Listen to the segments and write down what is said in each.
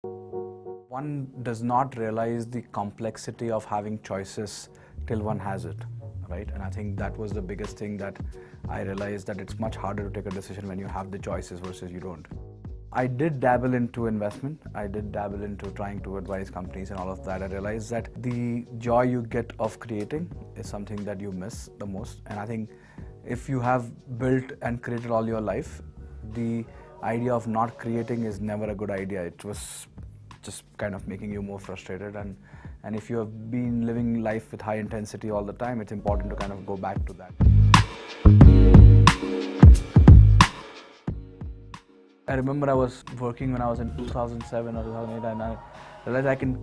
One does not realize the complexity of having choices till one has it, right? And I think that was the biggest thing that I realized, that it's much harder to take a decision when you have the choices versus you don't. I did dabble into investment. I did dabble into trying to advise companies and all of that. I realized that the joy you get of creating is something that you miss the most. And I think if you have built and created all your life, the idea of not creating is never a good idea. It was just kind of making you more frustrated, and if you have been living life with high intensity all the time, it's important to kind of go back to that. I remember I was working when I was in 2007 or 2008, and I realized I can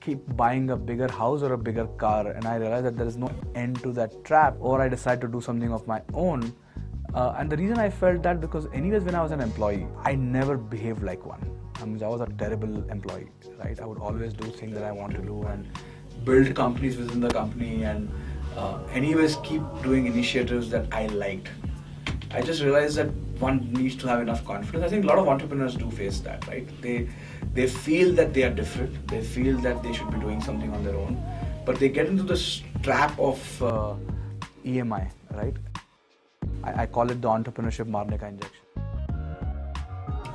keep buying a bigger house or a bigger car, and I realized that there is no end to that trap, or I decided to do something of my own. And the reason I felt that, because anyways when I was an employee, I never behaved like one. I mean, I was a terrible employee, right? I would always do things that I want to do and build companies within the company, and anyways keep doing initiatives that I liked. I just realized that one needs to have enough confidence. I think a lot of entrepreneurs do face that, right? They feel that they are different. They feel that they should be doing something on their own, but they get into this trap of EMI, right? I call it the entrepreneurship marne ka injection.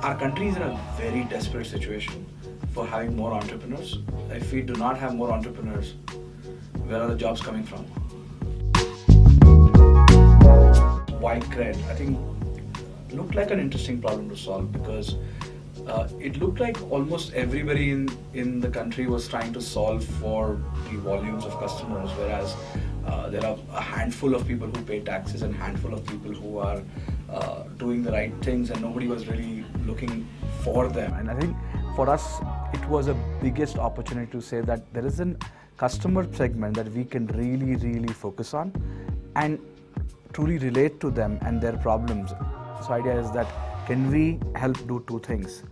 Our country is in a very desperate situation for having more entrepreneurs. If we do not have more entrepreneurs, where are the jobs coming from? Why cred? I think it looked like an interesting problem to solve, because it looked like almost everybody in the country was trying to solve for the volumes of customers, whereas there are a handful of people who pay taxes and a handful of people who are doing the right things, and nobody was really looking for them. And I think for us, it was a biggest opportunity to say that there is a customer segment that we can really, really focus on and truly relate to them and their problems. So the idea is that, can we help do two things?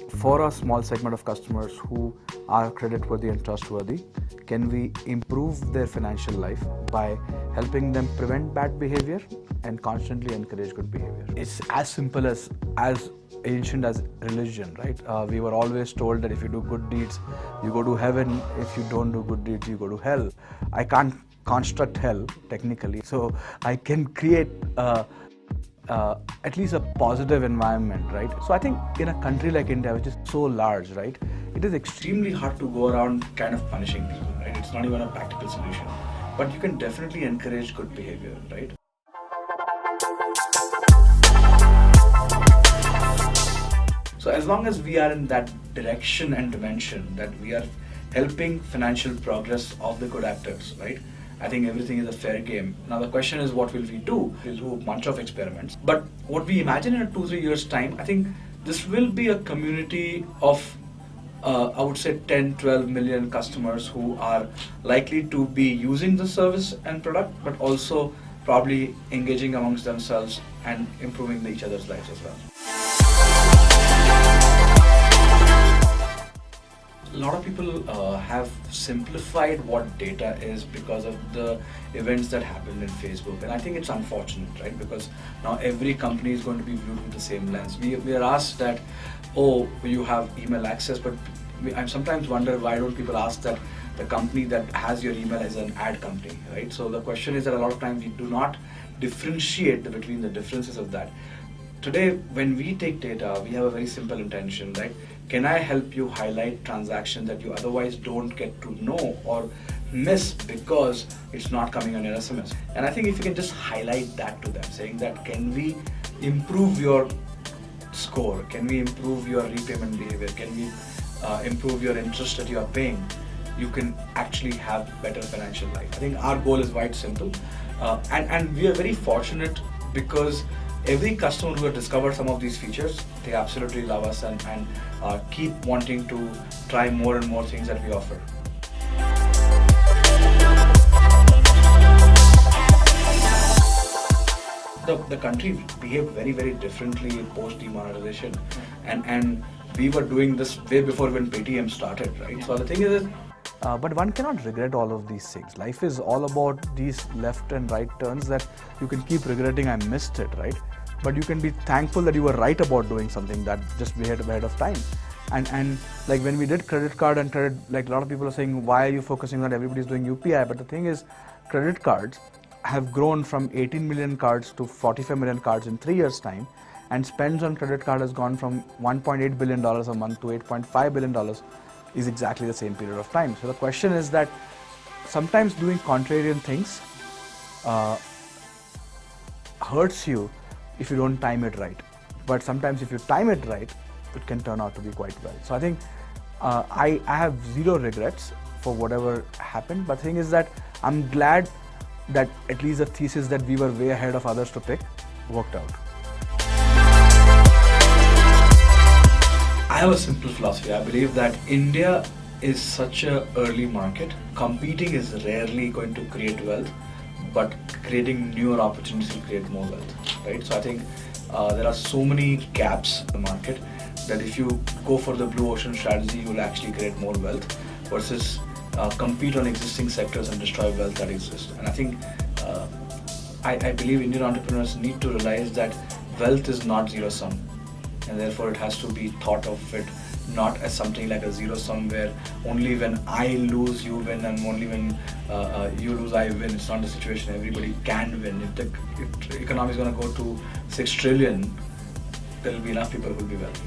For a small segment of customers who are creditworthy and trustworthy, can we improve their financial life by helping them prevent bad behavior and constantly encourage good behavior? It's as simple as ancient as religion, right? We were always told that if you do good deeds, you go to heaven. If you don't do good deeds, you go to hell. I can't construct hell technically, so I can create at least a positive environment, right? So I think in a country like India, which is so large, right, it is extremely hard to go around kind of punishing people, right? It's not even a practical solution, but you can definitely encourage good behavior, right? So as long as we are in that direction and dimension, that we are helping financial progress of the good actors, right? I think everything is a fair game. Now the question is, what will we do? We'll do a bunch of experiments. But what we imagine in 2-3 years time, I think this will be a community of, I would say 10-12 million customers who are likely to be using the service and product, but also probably engaging amongst themselves and improving each other's lives as well. A lot of people have simplified what data is because of the events that happened in Facebook, and I think it's unfortunate, right? Because now every company is going to be viewed with the same lens. We are asked that, oh, you have email access, but I sometimes wonder, why don't people ask that the company that has your email is an ad company, right? So the question is that a lot of times we do not differentiate between the differences of that. Today, when we take data, we have a very simple intention, right? Can I help you highlight transactions that you otherwise don't get to know or miss because it's not coming on your SMS? And I think if you can just highlight that to them, saying that, can we improve your score? Can we improve your repayment behavior? Can we improve your interest that you are paying? You can actually have better financial life. I think our goal is quite simple, and we are very fortunate because every customer who has discovered some of these features, they absolutely love us and keep wanting to try more and more things that we offer. The country behaved very, very differently post demonetization, and we were doing this way before when Paytm started, right? So the thing is, but one cannot regret all of these things. Life is all about these left and right turns that you can keep regretting, I missed it, right? But you can be thankful that you were right about doing something that just way ahead of time. And like when we did credit card and credit, like a lot of people are saying, why are you focusing on everybody's doing UPI? But the thing is, credit cards have grown from 18 million cards to 45 million cards in 3 years' time, and spends on credit card has gone from $1.8 billion a month to $8.5 billion is exactly the same period of time. So the question is that sometimes doing contrarian things hurts you if you don't time it right. But sometimes if you time it right, it can turn out to be quite well. So I think I have zero regrets for whatever happened. But the thing is that I'm glad that at least the thesis that we were way ahead of others to pick worked out. I have a simple philosophy. I believe that India is such a early market. Competing is rarely going to create wealth, but creating newer opportunities will create more wealth, right? So I think there are so many gaps in the market that if you go for the blue ocean strategy, you will actually create more wealth versus compete on existing sectors and destroy wealth that exists. And I think I believe Indian entrepreneurs need to realize that wealth is not zero sum, and therefore it has to be thought of it not as something like a zero sum where only when I lose you win and only when you lose I win. It's not the situation. Everybody can win. If the economy is going to go to 6 trillion, there will be enough people who will be wealthy.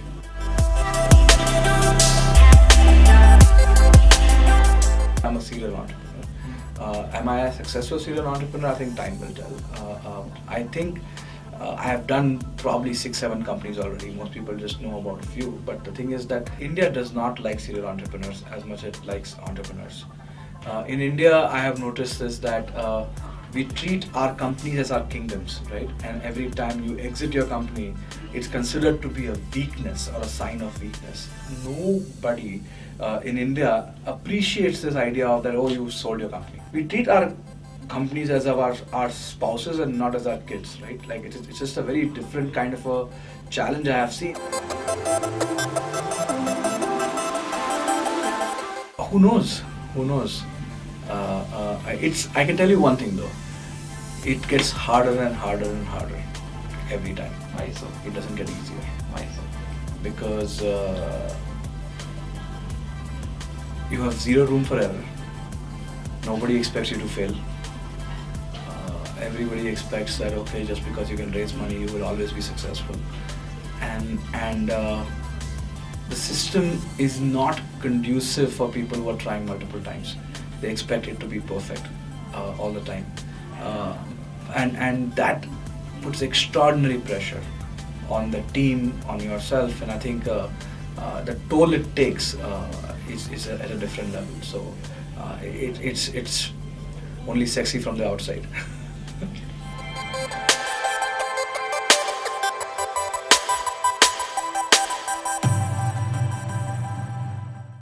I'm a serial entrepreneur. Am I a successful serial entrepreneur? I think time will tell. I think I have done probably 6-7 companies already. Most people just know about a few. But the thing is that India does not like serial entrepreneurs as much as it likes entrepreneurs. In India, I have noticed is that we treat our companies as our kingdoms, right? And every time you exit your company, it's considered to be a weakness or a sign of weakness. Nobody in India appreciates this idea of that, oh, you sold your company. We treat our companies as our spouses and not as our kids, right? Like it's just a very different kind of a challenge I have seen. Who knows? Who knows? I can tell you one thing though. It gets harder and harder and harder every time. Why so? It doesn't get easier. Why so? Because you have zero room for error. Nobody expects you to fail. Everybody expects that, okay, just because you can raise money, you will always be successful. And the system is not conducive for people who are trying multiple times. They expect it to be perfect all the time. And that puts extraordinary pressure on the team, on yourself, and I think the toll it takes is at a different level. So it's only sexy from the outside.